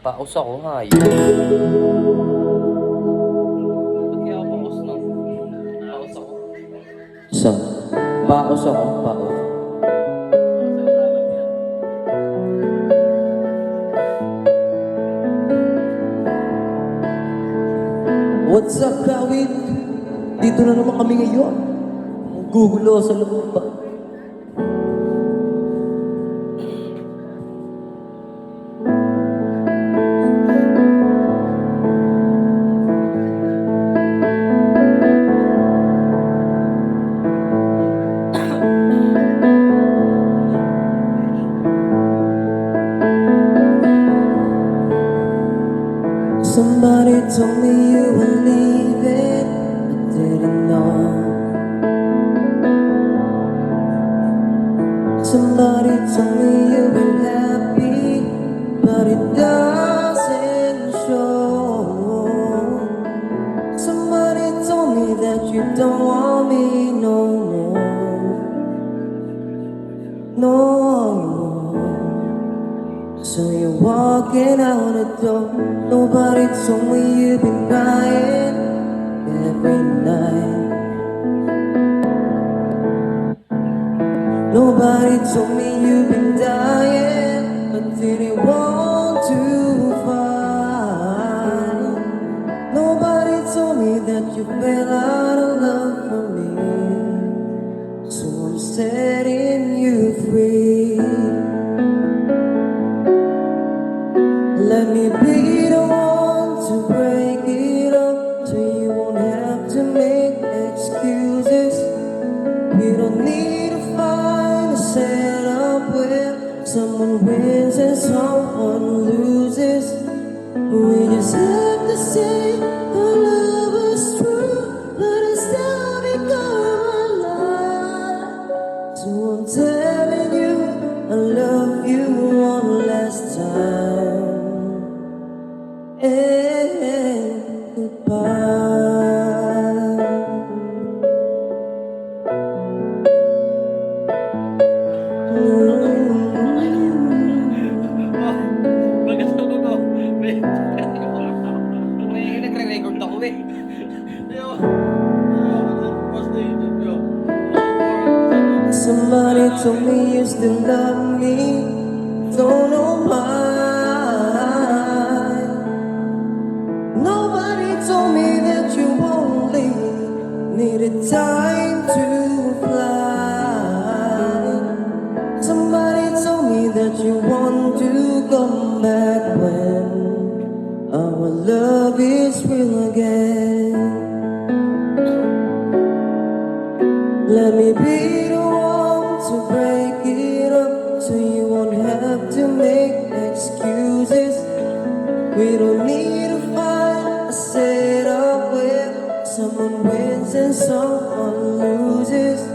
Paus ako, hayop. Ba't kaya ako paus na? Paus ako. So, paos ako, paos. What's up, Kawit? Dito na naman kami ngayon. Gugulo sa lumba. Somebody told me you were leaving, I didn't know. Somebody told me you were happy, but it doesn't show. Somebody told me that you don't want me no more, no more. So you're walking out the door. Nobody told me you've been crying every night. Nobody told me you've been dying, but didn't want to fight. Nobody told me that you fell out of love for me. So I'm setting you free. Let me be the one to break it up, so you won't have to make excuses. We don't need to find a setup where someone wins and someone loses. We just have to say our love was true, but it's still become a lie. So I'm telling you, I love you one last time. And goodbye. Bagas ako ko. May nagre-record ako eh. Somebody told me you still love me. Don't know why. Nobody told me that you only needed time to fly. Somebody told me that you want to come back when our love is real again. Let me be the one to break it up, so you won't have to make excuses. We don't need to find a setup where someone wins and someone loses.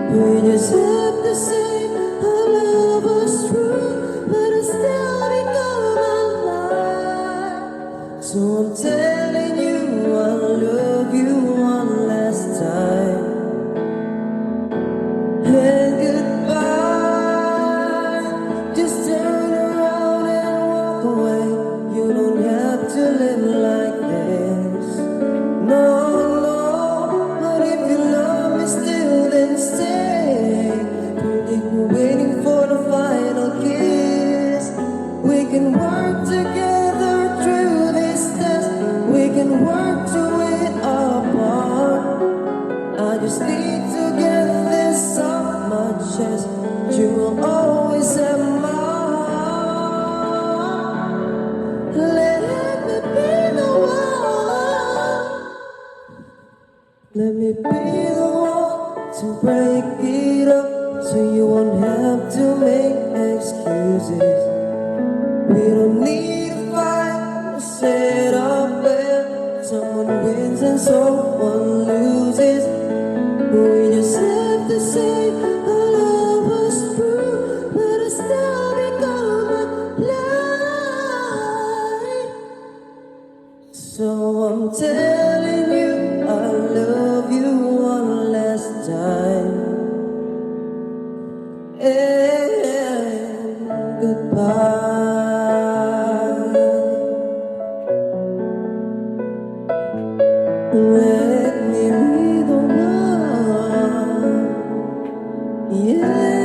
We just have to say our love was true, but it's still become a lie. So I'm telling you, I love you one last time. And goodbye. Just turn around and walk away. You don't have to live like this. No, no. But if you love me still, then stay. Don't leave me waiting for the final kiss. We can work together through this test. We can work to it apart. I just need to get this off my chest. You will always have my heart. Let me be the one. Let me be the one to break it up, so you won't have to make excuses. We don't need to find a setup where someone wins and someone loses. We just have to say our love was true, but it's still become a lie. So I'm telling you, I love you one last time. And goodbye. Let me be the one. Yeah.